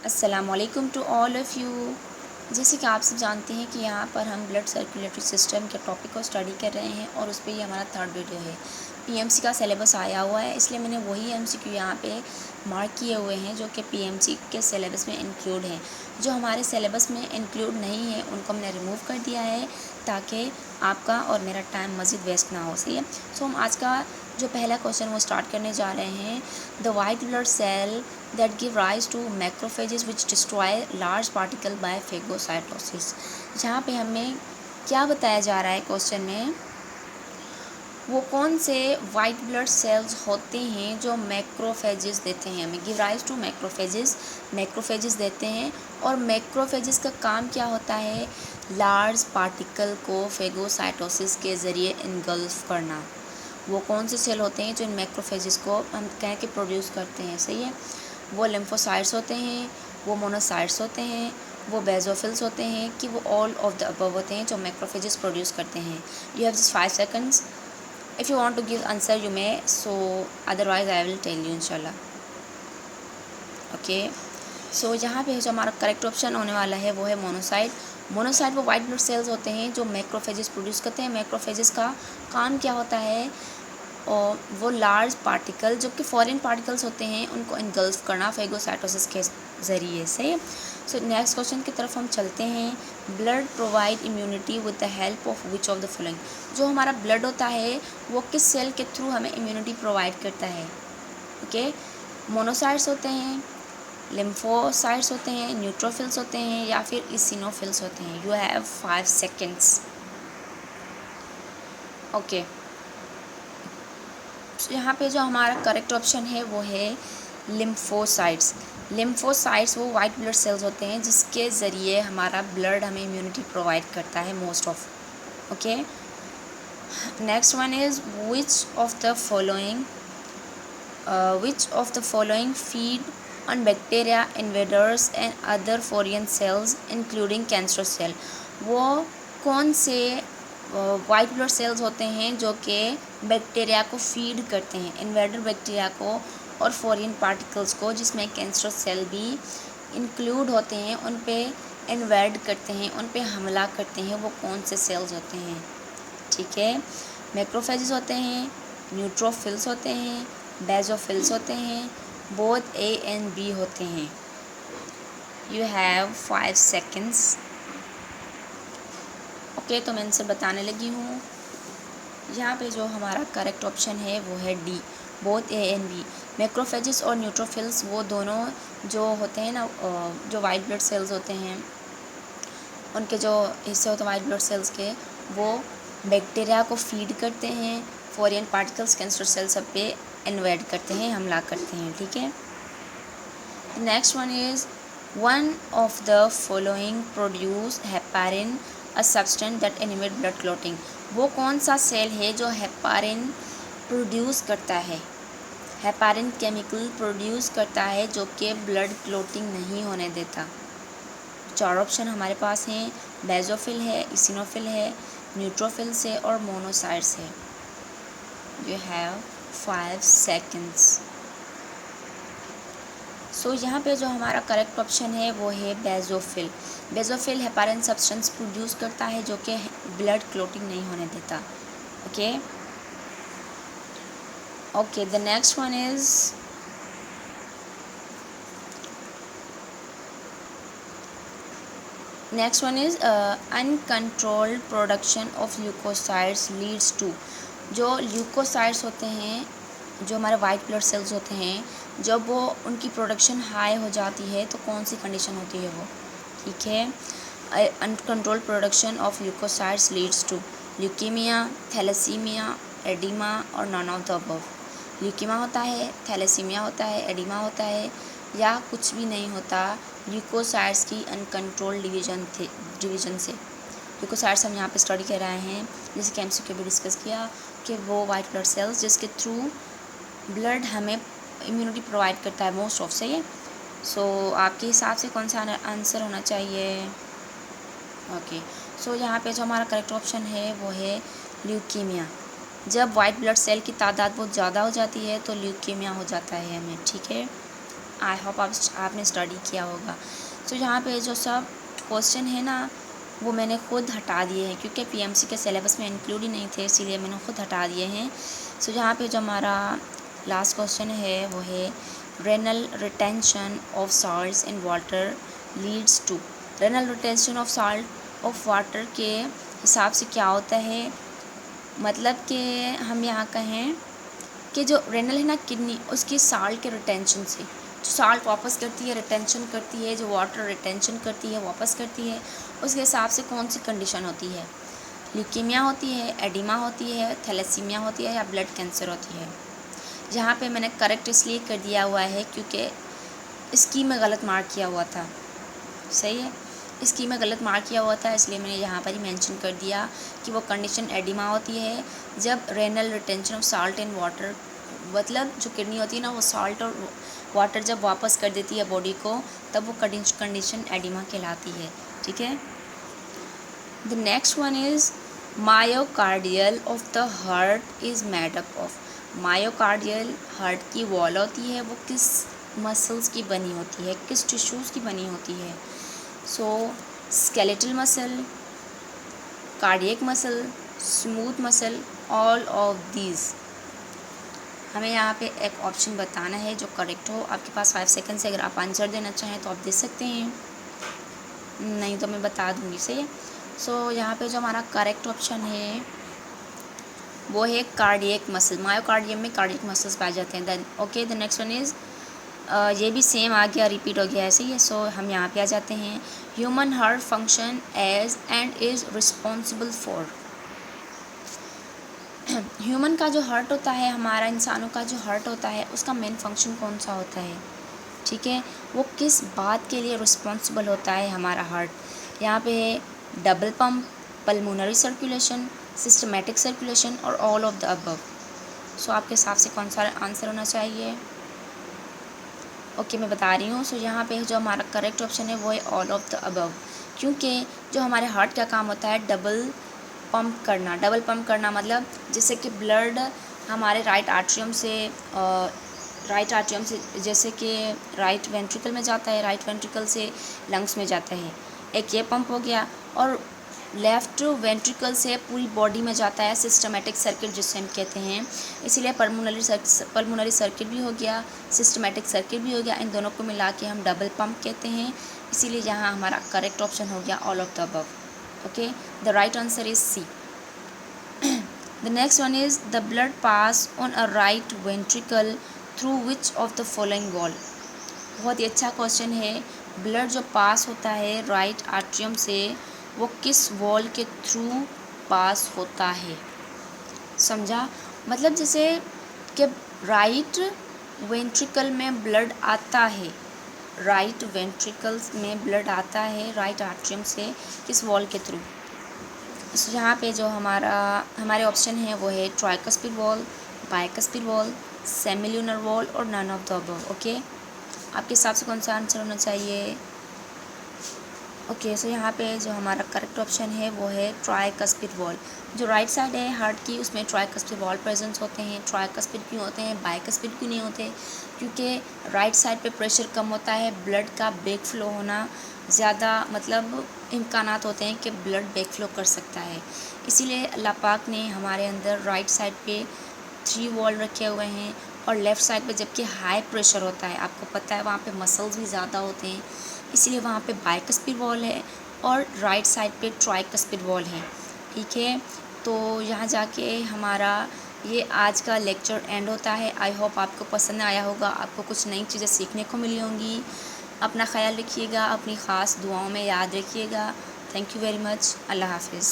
अस्सलामुअलैकुम to all of you. जैसे कि आप सब जानते हैं कि यहाँ पर हम ब्लड सर्कुलेटरी सिस्टम के टॉपिक को स्टडी कर रहे हैं और उस पे ही हमारा थर्ड वीडियो है। पीएमसी का सिलेबस आया हुआ है, इसलिए मैंने वही एमसीक्यू यहाँ पे मार्क किए हुए हैं जो कि पीएमसी के सिलेबस में इंक्लूड हैं। जो हमारे सिलेबस में इंक्लूड नहीं है उनको मैंने रिमूव कर दिया है ताकि आपका और मेरा टाइम मज़ीद वेस्ट ना हो। सही है। सो हम आज का जो पहला क्वेश्चन वो स्टार्ट करने जा रहे हैं। The white blood cell that give rise to macrophages which destroy large particle by phagocytosis। यहाँ पे हमें क्या बताया जा रहा है क्वेश्चन में, वो कौन से वाइट ब्लड सेल्स होते हैं जो मैक्रोफेजेस देते हैं हमें, गिव राइज टू मैक्रोफेजेस देते हैं। और मैक्रोफेजेस का काम क्या होता है, लार्ज पार्टिकल को फेगोसाइटोसिस के ज़रिए इनगल्फ करना। वो कौन से सेल होते हैं जो इन मैक्रोफेजेस को हम कह के प्रोड्यूस करते हैं। सही है। वो लिम्फोसाइट्स होते हैं, वो मोनोसाइट्स होते हैं, वो बेजोफिल्स होते हैं कि वो ऑल ऑफ द अबव होते हैं जो मैक्रोफेजेस प्रोड्यूस करते हैं। You have just 5 seconds। If you want to give answer you may, so otherwise I will tell you इंशाल्लाह। ओके। सो यहाँ पे जो हमारा करेक्ट ऑप्शन होने वाला है वो है मोनोसाइट। मोनोसाइट वो वाइट ब्लड सेल्स होते हैं जो मैक्रोफेजेस प्रोड्यूस करते हैं। मैक्रोफेजेस का काम क्या होता है, और वो लार्ज पार्टिकल जो कि फॉरेन पार्टिकल्स होते हैं उनको इनगल्फ करना फेगोसाइटोसिस के ज़रिए से। सो नेक्स्ट क्वेश्चन की तरफ हम चलते हैं। Blood provide immunity with the help of which of the following. जो हमारा ब्लड होता है वो किस सेल के थ्रू हमें इम्यूनिटी प्रोवाइड करता है। ओके। मोनोसाइट्स होते हैं, लिम्फोसाइट्स होते हैं, न्यूट्रोफिल्स होते हैं या फिर इसिनोफिल्स होते हैं। You have 5 seconds। ओके। यहाँ पे जो हमारा करेक्ट ऑप्शन है वो है लिम्फोसाइट्स। लिम्फोसाइट्स वो वाइट ब्लड सेल्स होते हैं जिसके ज़रिए हमारा ब्लड हमें इम्यूनिटी प्रोवाइड करता है most of. Okay. Next one is which of the following feed on bacteria invaders and other foreign cells including cancer cell. वो कौन से वाइट ब्लड सेल्स होते हैं जो कि बैक्टीरिया को फीड करते हैं, इन्वेडर बैक्टीरिया को और फॉरेन पार्टिकल्स को, जिसमें कैंसर सेल भी इंक्लूड होते हैं, उन पे इन्वेड करते हैं, उन पे हमला करते हैं। वो कौन से सेल्स होते हैं। ठीक है। मैक्रोफेजेस होते हैं, न्यूट्रोफिल्स होते हैं, बेजोफिल्स होते हैं, बोथ ए एंड बी होते हैं। You have 5 seconds। ओके। तो मैं इनसे बताने लगी हूँ। यहाँ पे जो हमारा करेक्ट ऑप्शन है वो है D, both A and B. Macrophages और न्यूट्रोफिल्स वो दोनों जो होते हैं ना, जो वाइट ब्लड सेल्स होते हैं, उनके जो हिस्से होते हैं वाइट ब्लड सेल्स के, वो बैक्टीरिया को फीड करते हैं, फॉरेन पार्टिकल्स कैंसर सेल सब पे इन्वेड करते हैं, हमला करते हैं। ठीक है। Next one is one of the following produce heparin a substance that inhibit blood clotting. वो कौन सा सेल है जो हेपारिन प्रोड्यूस करता है, हेपारिन केमिकल प्रोड्यूस करता है जो कि ब्लड क्लॉटिंग नहीं होने देता। 4 ऑप्शन हमारे पास हैं, बेजोफिल है, इसिनोफिल है, न्यूट्रोफिल्स है और मोनोसाइट्स है। You have 5 seconds। सो यहाँ पे जो हमारा करेक्ट ऑप्शन है वो है basophil. Basophil heparin substance produce करता है जो कि ब्लड क्लॉटिंग नहीं होने देता। Okay. Okay. The next one is uncontrolled production of leukocytes leads to. जो ल्यूकोसाइट्स होते हैं, जो हमारे वाइट ब्लड सेल्स होते हैं, जब वो उनकी प्रोडक्शन हाई हो जाती है तो कौन सी कंडीशन होती है वो। ठीक है। Uncontrol production of leukocytes leads to leukaemia, thalassaemia, oedema और none of the above. Leukaemia होता है, थैलेसीमिया होता है, एडिमा होता है या कुछ भी नहीं होता ल्यूकोसाइट्स की अनकंट्रोल डिवीज़न से। ल्यूकोसाइट्स हम यहाँ पे स्टडी कर रहे हैं, जैसे कि एमसीक्यू भी डिस्कस किया कि वो वाइट ब्लड सेल्स जिसके थ्रू ब्लड हमें इम्यूनिटी प्रोवाइड करता है मोस्ट ऑफ। सही है। सो आपके हिसाब से कौन सा आंसर होना चाहिए। ओके। सो यहाँ पे जो हमारा करेक्ट ऑप्शन है वो है ल्यूकीमिया। जब वाइट ब्लड सेल की तादाद बहुत ज़्यादा हो जाती है तो ल्यूकीमिया हो जाता है हमें। ठीक है। आई होप आपने स्टडी किया होगा। सो यहाँ पे जो सब क्वेश्चन है ना वो मैंने खुद हटा दिए हैं क्योंकि पीएमसी के सिलेबस में इंक्लूड ही नहीं थे, इसीलिए मैंने खुद हटा दिए हैं। सो यहाँ पे जो हमारा लास्ट क्वेश्चन है वो है renal retention of salts in water leads to. Renal retention of salt of water के हिसाब से क्या होता है, मतलब कि हम यहाँ कहें कि जो रेनल है ना किडनी, उसकी साल्ट के रिटेंशन से जो साल्ट वापस करती है, रिटेंशन करती है, जो वाटर रिटेंशन करती है वापस करती है, उसके हिसाब से कौन सी कंडीशन होती है, ल्यूकीमिया होती है, एडिमा होती है, थैलेसीमिया होती है या ब्लड कैंसर होती है। यहाँ पे मैंने करेक्ट इसलिए कर दिया हुआ है क्योंकि इसकी में गलत मार्क किया हुआ था, सही है, इसकी में गलत मार्क किया हुआ था, इसलिए मैंने यहाँ पर ही मेंशन कर दिया कि वो कंडीशन एडिमा होती है जब renal retention of salt in water, मतलब जो किडनी होती है ना वो साल्ट और वाटर जब वापस कर देती है बॉडी को, तब वो कंडीशन एडिमा कहलाती है। ठीक है। The next one is myocardial of the heart is made up of. Myocardial heart की वॉल होती है, वो किस मसल्स की बनी होती है, किस टिश्यूज़ की बनी होती है। So skeletal muscle, cardiac muscle, smooth muscle, all of these. हमें यहाँ पे एक ऑप्शन बताना है जो करेक्ट हो। आपके पास 5 सेकंड से अगर आप आंसर देना चाहें तो आप दे सकते हैं, नहीं तो मैं बता दूँगी, सही है। सो यहाँ पे जो हमारा करेक्ट ऑप्शन है वो है कार्डियक मसल। मायोकार्डियम में कार्डियक मसल्स पाए जाते हैं। Then okay, the next one is ये भी सेम आ गया, रिपीट हो गया, ऐसे ही है। सो हम यहाँ पे आ जाते हैं, human heart function as and is responsible for. Human का जो हार्ट होता है, हमारा इंसानों का जो हार्ट होता है, उसका मेन फंक्शन कौन सा होता है, ठीक है, वो किस बात के लिए रिस्पॉन्सिबल होता है हमारा हार्ट। यहाँ पे है double pump, pulmonary circulation, systematic circulation और ऑल ऑफ द अबव। सो आपके हिसाब से कौन सा आंसर होना चाहिए। ओके, मैं बता रही हूँ। सो यहाँ पे जो हमारा करेक्ट ऑप्शन है वो है ऑल ऑफ द अबव, क्योंकि जो हमारे हार्ट का काम होता है डबल पंप करना। डबल पंप करना मतलब जैसे कि ब्लड हमारे राइट आर्टरियम से जैसे कि राइट वेंट्रिकल में जाता है, राइट वेंट्रिकल से लंग्स में जाता है, एक ये पंप हो गया, और लेफ़्ट वेंट्रिकल से पूरी बॉडी में जाता है, सिस्टमेटिक सर्किट जिसे हम कहते हैं। इसीलिए पल्मोनरी सर्किट भी हो गया, सिस्टमेटिक सर्किट भी हो गया, इन दोनों को मिला के हम डबल पंप कहते हैं। इसीलिए यहाँ हमारा करेक्ट ऑप्शन हो गया all of the above. Okay, the right answer is C. The next one is the blood pass on a right ventricle through which of the following wall. बहुत ही अच्छा क्वेश्चन है। ब्लड जो पास होता है right atrium से, वो किस वॉल के थ्रू पास होता है, समझा। मतलब जैसे कि राइट वेंट्रिकल में ब्लड आता है, राइट वेंट्रिकल्स में ब्लड आता है राइट आर्टरियम से, किस वॉल के थ्रू। यहाँ पे जो हमारे ऑप्शन है वो है tricuspid valve, bicuspid valve, semilunar valve और none of the above. Okay, आपके हिसाब से कौन सा आंसर होना चाहिए। ओके, सो यहाँ पे जो हमारा करेक्ट ऑप्शन है वो है ट्राइकस्पिड वॉल। जो राइट साइड है हार्ट की, उसमें ट्राइकस्पिड वॉल प्रेजेंस होते हैं। ट्राइकस्पिड क्यों होते हैं, बाइकस्पिड क्यों नहीं होते, क्योंकि राइट साइड पे प्रेशर कम होता है, ब्लड का बैक फ्लो होना ज़्यादा, मतलब इम्कानात होते हैं कि ब्लड बैक फ्लो कर सकता है। इसीलिए अल्लाह पाक ने हमारे अंदर राइट साइड पे 3 वॉल रखे हुए हैं, और लेफ़्ट साइड पे जबकि हाई प्रेशर होता है, आपको पता है वहाँ पे मसल्स भी ज़्यादा होते हैं, इसलिए वहाँ पे बाइकस्पिड वॉल है, और राइट साइड पे ट्राइकस्पिड वॉल है। ठीक है, तो यहाँ जाके हमारा ये आज का लेक्चर एंड होता है। आई होप आपको पसंद आया होगा, आपको कुछ नई चीज़ें सीखने को मिली होंगी। अपना ख्याल रखिएगा, अपनी ख़ास दुआओं में याद रखिएगा। Thank you very much. अल्लाह हाफिज़।